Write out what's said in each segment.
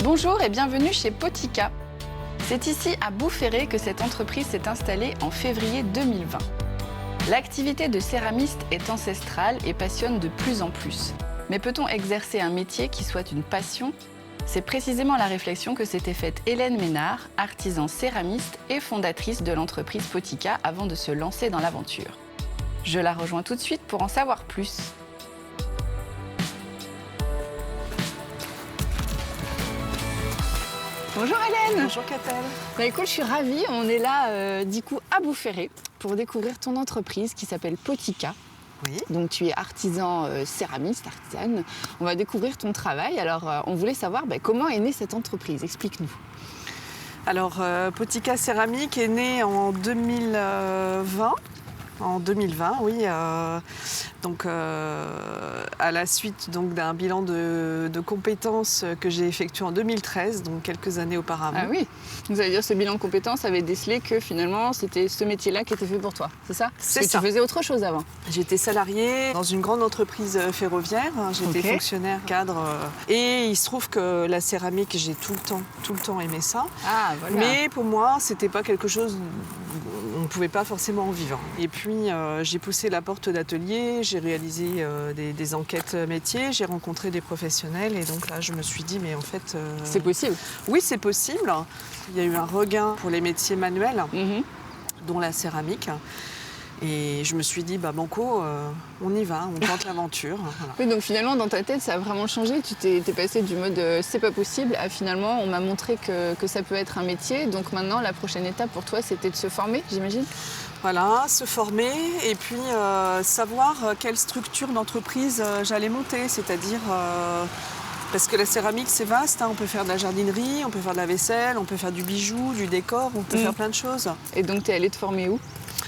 Bonjour et bienvenue chez Potika. C'est ici à Boufféré que cette entreprise s'est installée en février 2020. L'activité de céramiste est ancestrale et passionne de plus en plus. Mais peut-on exercer un métier qui soit une passion ? C'est précisément la réflexion que s'était faite Hélène Ménard, artisan céramiste et fondatrice de l'entreprise Potika avant de se lancer dans l'aventure. Je la rejoins tout de suite pour en savoir plus. Bonjour Hélène. Bonjour Catel. Bah écoute, je suis ravie, on est là à Boufféré pour découvrir ton entreprise qui s'appelle Potika. Oui. Donc tu es artisan céramiste, artisane. On va découvrir ton travail. Alors on voulait savoir comment est née cette entreprise. Explique-nous. Alors Potika Céramique est née en 2020. En 2020, oui. Donc, à la suite d'un bilan de compétences que j'ai effectué en 2013, donc quelques années auparavant. Ah oui. Vous allez dire ce bilan de compétences avait décelé que finalement c'était ce métier-là qui était fait pour toi, c'est ça? C'est Parce que ça. tu faisais autre chose avant. J'étais salariée dans une grande entreprise ferroviaire. J'étais Ok. fonctionnaire, cadre. Et il se trouve que la céramique, j'ai tout le temps aimé ça. Ah voilà. Mais pour moi, c'était pas quelque chose, on ne pouvait pas forcément en vivre. Et puis, j'ai poussé la porte d'atelier, j'ai réalisé des enquêtes métiers, j'ai rencontré des professionnels. Et donc là, je me suis dit, mais en fait... c'est possible. Oui, c'est possible. Il y a eu un regain pour les métiers manuels, Mhm. dont la céramique. Et je me suis dit, banco, on y va, on tente l'aventure. Voilà. Oui, donc finalement, dans ta tête, ça a vraiment changé. Tu t'es passé du mode c'est pas possible à finalement, on m'a montré que ça peut être un métier. Donc maintenant, la prochaine étape pour toi, c'était de se former, j'imagine. Voilà, se former et puis savoir quelle structure d'entreprise j'allais monter, c'est-à-dire parce que la céramique c'est vaste, hein, on peut faire de la jardinerie, on peut faire de la vaisselle, on peut faire du bijou, du décor, on peut faire plein de choses. Et donc, tu es allée te former où?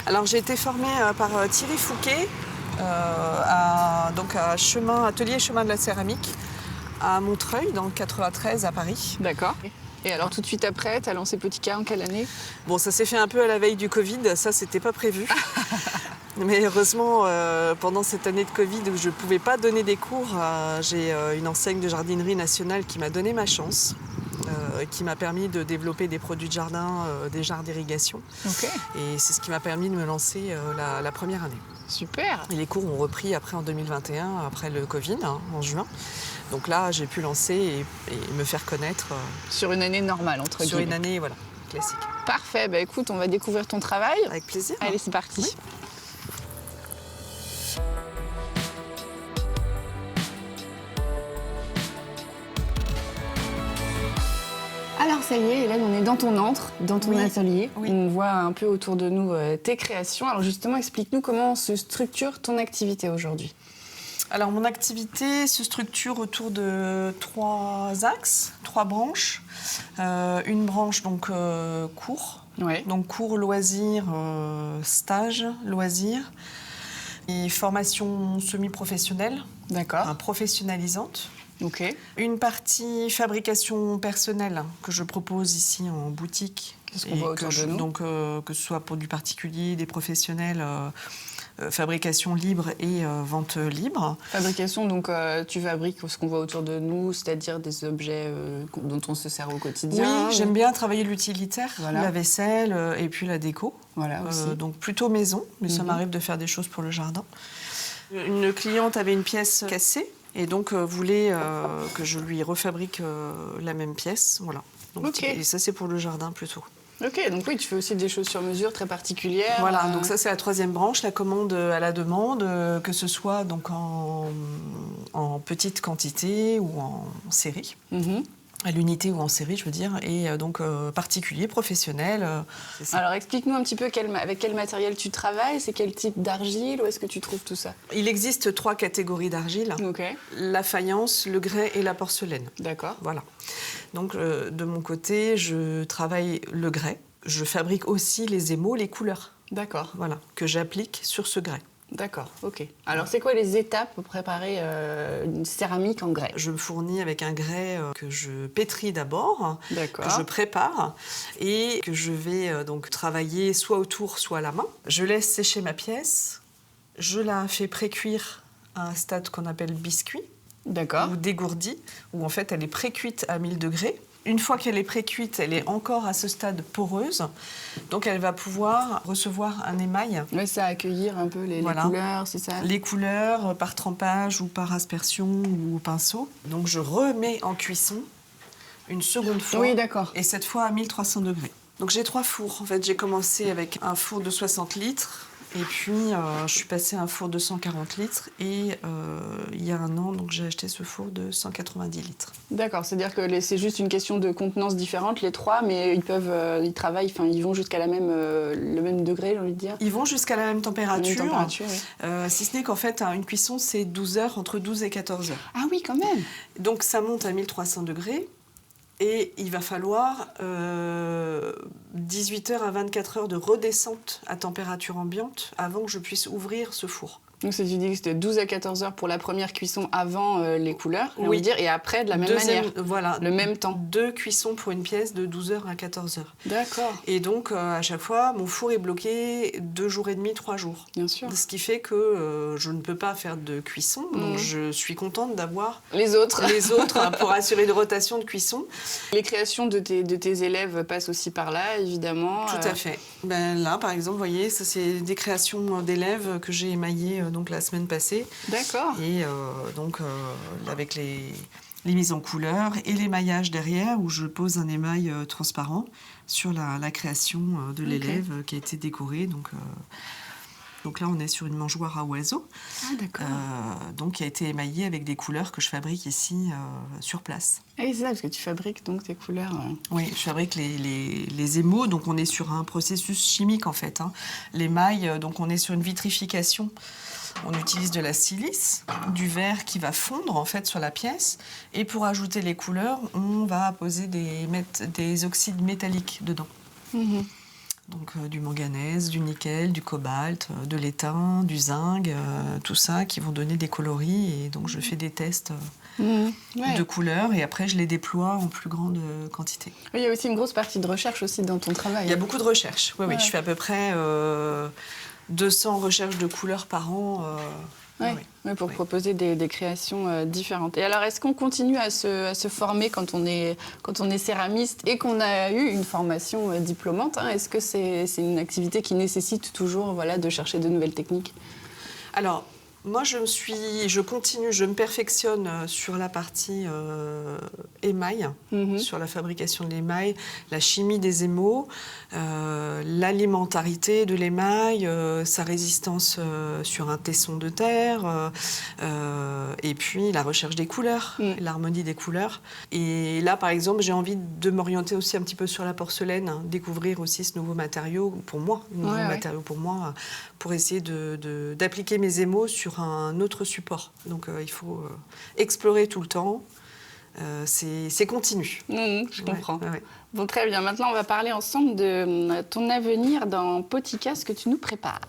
Alors j'ai été formée par Thierry Fouquet, à Atelier Chemin de la Céramique, à Montreuil, dans le 93 à Paris. D'accord. Et alors, tout de suite après, tu as lancé Potika en quelle année? Bon, ça s'est fait un peu à la veille du Covid, ça c'était pas prévu. Mais heureusement, pendant cette année de Covid où je ne pouvais pas donner des cours, j'ai une enseigne de jardinerie nationale qui m'a donné ma chance, qui m'a permis de développer des produits de jardin, des jarres d'irrigation. Ok. Et c'est ce qui m'a permis de me lancer la première année. Super. Et les cours ont repris après en 2021, après le Covid, en juin. Donc là, j'ai pu lancer et me faire connaître Sur une année normale, entre sur guillemets. une année classique. Parfait. Écoute, on va découvrir ton travail. Avec plaisir. Allez, c'est parti. Oui. Alors ça y est, Hélène, on est dans ton antre, dans ton Oui, atelier. oui. On voit un peu autour de nous tes créations. Alors justement, explique-nous comment se structure ton activité aujourd'hui. Alors, mon activité se structure autour de 3 axes, 3 branches. Une branche, cours. Ouais. Donc, cours, loisirs, stage, loisirs. Et formation semi-professionnelle, D'accord. professionnalisante. Ok. Une partie fabrication personnelle que je propose ici en boutique. C'est ce qu'on voit autour de nous. Donc, que ce soit pour du particulier, des professionnels, fabrication libre et vente libre. Fabrication, donc tu fabriques ce qu'on voit autour de nous, c'est-à-dire des objets dont on se sert au quotidien. Oui, j'aime bien travailler l'utilitaire, Voilà. la vaisselle et puis la déco. Voilà aussi. Donc plutôt maison, mais ça m'arrive de faire des choses pour le jardin. Une cliente avait une pièce cassée et donc voulait que je lui refabrique la même pièce. Voilà. Donc, Ok. Et ça, c'est pour le jardin plutôt. Ok, donc oui, tu fais aussi des choses sur mesure très particulières. Voilà, donc ça c'est la 3e branche, la commande à la demande, que ce soit donc en petite quantité ou en série. Mhm. À l'unité ou en série, je veux dire, et donc particulier, professionnel. C'est ça. Alors explique-nous un petit peu avec quel matériel tu travailles, c'est quel type d'argile, où est-ce que tu trouves tout ça? Il existe 3 catégories d'argile. Ok, La faïence, le grès et la porcelaine. d'accord. Voilà. Donc, de mon côté, je travaille le grès. Je fabrique aussi les émaux, les couleurs, D'accord, voilà, que j'applique sur ce grès. d'accord, ok. Alors c'est quoi les étapes pour préparer une céramike en grès? Je me fournis avec un grès que je pétris d'abord, D'accord. que je prépare et que je vais donc travailler soit au tour, soit à la main. Je laisse sécher ma pièce. Je la fais pré-cuire à un stade qu'on appelle biscuit. D'accord. Ou dégourdie, où en fait elle est pré-cuite à 1000 degrés. Une fois qu'elle est pré-cuite, elle est encore à ce stade poreuse. Donc, elle va pouvoir recevoir un émail. Oui, ça, accueillir un peu les couleurs, c'est ça? Les couleurs par trempage ou par aspersion ou au pinceau. Donc, je remets en cuisson une seconde fois. Oui, d'accord. Et cette fois à 1300 degrés. Donc, j'ai 3 fours. En fait, j'ai commencé avec un four de 60 litres. Et puis, je suis passée à un four de 140 litres. Et il y a un an, donc, j'ai acheté ce four de 190 litres. D'accord, c'est-à-dire que c'est juste une question de contenance différente, les trois, mais ils travaillent, ils vont jusqu'à le même degré, j'ai envie de dire. Ils vont jusqu'à la même température. Oui. Si ce n'est qu'en fait, une cuisson, c'est 12 heures, entre 12 et 14 heures. Ah oui, quand même. Donc, ça monte à 1300 degrés. Et il va falloir 18 heures à 24 heures de redescente à température ambiante avant que je puisse ouvrir ce four. Donc, tu dis que c'était 12 à 14 heures pour la première cuisson avant les couleurs, oui. Dire, et après de la même manière. Voilà. Le même temps. 2 cuissons pour une pièce de 12 heures à 14 heures. D'accord. Et donc, à chaque fois, mon four est bloqué 2 jours et demi, 3 jours. Bien sûr. Ce qui fait que je ne peux pas faire de cuisson. Donc, je suis contente d'avoir les autres pour assurer une rotation de cuisson. Les créations de tes élèves passent aussi par là, évidemment. Tout à fait. Là, par exemple, vous voyez, ça, c'est des créations d'élèves que j'ai émaillées donc la semaine passée. D'accord. Et avec les mises en couleur et l'émaillage derrière, où je pose un émail transparent sur la création de l'élève qui a été décorée. Donc là, on est sur une mangeoire à oiseaux. Ah, d'accord. Donc, qui a été émaillée avec des couleurs que je fabrique ici sur place. Ah oui, c'est ça, parce que tu fabriques donc tes couleurs. Oui, je fabrique les émaux. Donc, on est sur un processus chimique, en fait. L'émail, donc on est sur une vitrification. On utilise de la silice, du verre qui va fondre, en fait, sur la pièce. Et pour ajouter les couleurs, on va poser des oxydes métalliques dedans. Mmh. Donc du manganèse, du nickel, du cobalt, de l'étain, du zinc, tout ça qui vont donner des coloris. Et donc je fais des tests de couleurs et après je les déploie en plus grande quantité. Oui, il y a aussi une grosse partie de recherche aussi dans ton travail. Il y a beaucoup de recherche, oui. Je fais à peu près 200 recherches de couleurs par an. Pour proposer des créations différentes. Et alors, est-ce qu'on continue à se former quand on est céramiste et qu'on a eu une formation diplômante Est-ce que c'est une activité qui nécessite toujours de chercher de nouvelles techniques? Alors, moi, je continue, je me perfectionne sur la partie émail, sur la fabrication de l'émail, la chimie des émaux, l'alimentarité de l'émail, sa résistance sur un tesson de terre, et puis la recherche des couleurs, l'harmonie des couleurs. Et là, par exemple, j'ai envie de m'orienter aussi un petit peu sur la porcelaine, découvrir aussi ce nouveau matériau pour moi, pour essayer d'appliquer mes émaux sur un autre support. Donc il faut explorer tout le temps. C'est continu. Je comprends. Bon, très bien. Maintenant, on va parler ensemble de ton avenir dans Potika, ce que tu nous prépares.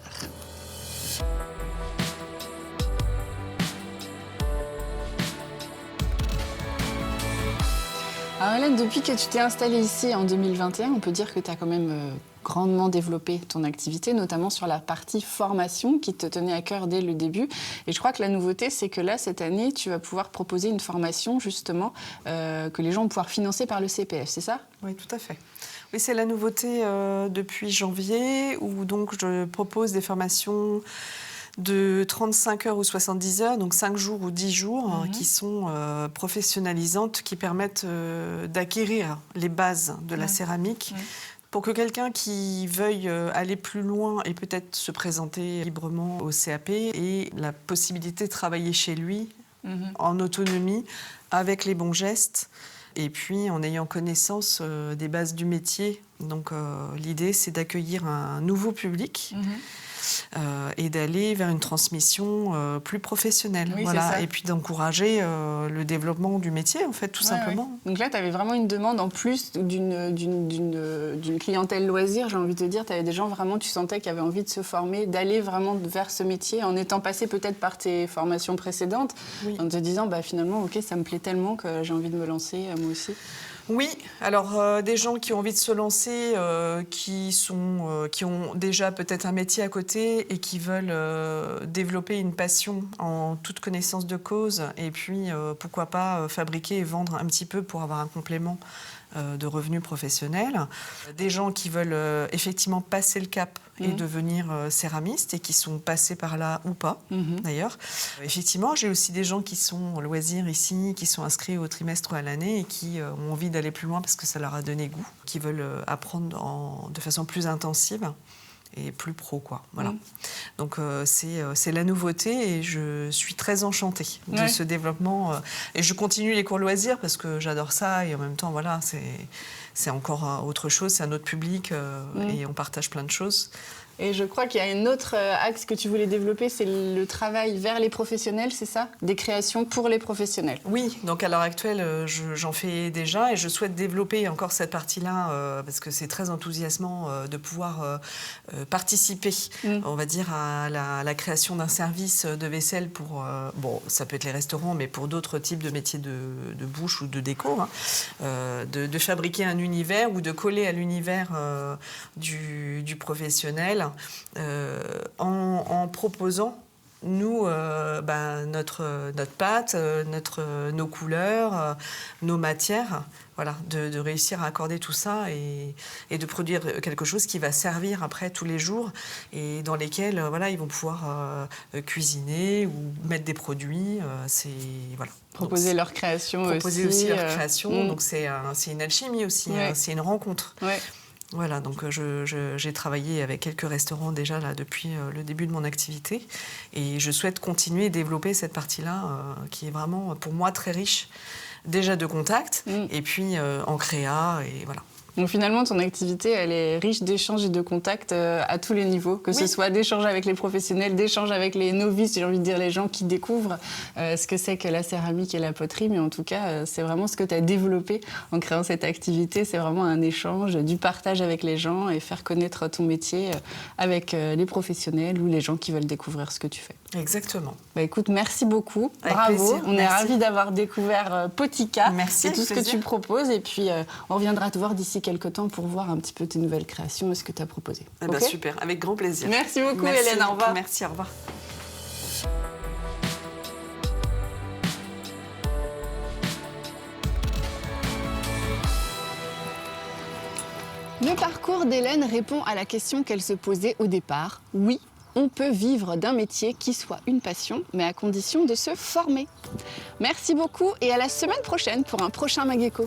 Alors Hélène, depuis que tu t'es installée ici en 2021, on peut dire que tu as quand même grandement développé ton activité, notamment sur la partie formation qui te tenait à cœur dès le début. Et je crois que la nouveauté, c'est que là, cette année, tu vas pouvoir proposer une formation, justement, que les gens vont pouvoir financer par le CPF, c'est ça? Oui, tout à fait. Oui, c'est la nouveauté depuis janvier, où donc je propose des formations de 35 heures ou 70 heures, donc 5 jours ou 10 jours, qui sont professionnalisantes, qui permettent d'acquérir les bases de la céramique, pour que quelqu'un qui veuille aller plus loin et peut-être se présenter librement au CAP ait la possibilité de travailler chez lui, en autonomie, avec les bons gestes, et puis en ayant connaissance des bases du métier. Donc l'idée, c'est d'accueillir un nouveau public, et d'aller vers une transmission plus professionnelle. Oui, Et puis d'encourager le développement du métier, en fait, tout simplement. Donc là, tu avais vraiment une demande en plus d'une clientèle loisir, j'ai envie de te dire. Tu avais des gens vraiment, tu sentais, qui avaient envie de se former, d'aller vraiment vers ce métier, en étant passé peut-être par tes formations précédentes, en te disant, finalement, OK, ça me plaît tellement que j'ai envie de me lancer, moi aussi. Oui, alors des gens qui ont envie de se lancer, qui ont déjà peut-être un métier à côté et qui veulent développer une passion en toute connaissance de cause, et puis pourquoi pas fabriquer et vendre un petit peu pour avoir un complément de revenus professionnels. Des gens qui veulent effectivement passer le cap et devenir céramistes et qui sont passés par là ou pas, d'ailleurs. Effectivement, j'ai aussi des gens qui sont en loisirs ici, qui sont inscrits au trimestre ou à l'année et qui ont envie d'aller plus loin parce que ça leur a donné goût, qui veulent apprendre de façon plus intensive et plus pro, quoi. Voilà. Donc c'est la nouveauté et je suis très enchantée de ce développement. Et je continue les cours loisirs parce que j'adore ça et en même temps, voilà, c'est encore autre chose, c'est un autre public et on partage plein de choses. Et je crois qu'il y a un autre axe que tu voulais développer, c'est le travail vers les professionnels, c'est ça? Des créations pour les professionnels. Oui, donc à l'heure actuelle, j'en fais déjà et je souhaite développer encore cette partie-là parce que c'est très enthousiasmant de pouvoir participer, on va dire, à la création d'un service de vaisselle pour, bon, ça peut être les restaurants, mais pour d'autres types de métiers de bouche ou de déco, de fabriquer un univers ou de coller à l'univers du professionnel. En proposant, nous, notre pâte, nos couleurs, nos matières, voilà, de réussir à accorder tout ça et de produire quelque chose qui va servir après tous les jours et dans lesquels voilà, ils vont pouvoir cuisiner ou mettre des produits. Voilà. Proposer leur création aussi. Proposer aussi leur création. Donc c'est une alchimie aussi, c'est une rencontre. Voilà, donc j'ai travaillé avec quelques restaurants déjà là, depuis le début de mon activité et je souhaite continuer et développer cette partie-là qui est vraiment pour moi très riche, déjà de contacts et puis en créa et voilà. Donc finalement, ton activité, elle est riche d'échanges et de contacts à tous les niveaux, que ce soit d'échanges avec les professionnels, d'échanges avec les novices, j'ai envie de dire les gens qui découvrent ce que c'est que la céramique et la poterie, mais en tout cas, c'est vraiment ce que tu as développé en créant cette activité, c'est vraiment un échange, du partage avec les gens et faire connaître ton métier avec les professionnels ou les gens qui veulent découvrir ce que tu fais. Exactement. Bah écoute, merci beaucoup, avec bravo, plaisir. On est ravis d'avoir découvert Potika et tout ce que tu proposes et puis on reviendra te voir d'ici quelques temps pour voir un petit peu tes nouvelles créations et ce que tu as proposé. Okay. Super, avec grand plaisir. Merci beaucoup Hélène, au revoir. Merci, au revoir. Le parcours d'Hélène répond à la question qu'elle se posait au départ. Oui, on peut vivre d'un métier qui soit une passion, mais à condition de se former. Merci beaucoup et à la semaine prochaine pour un prochain Mageco.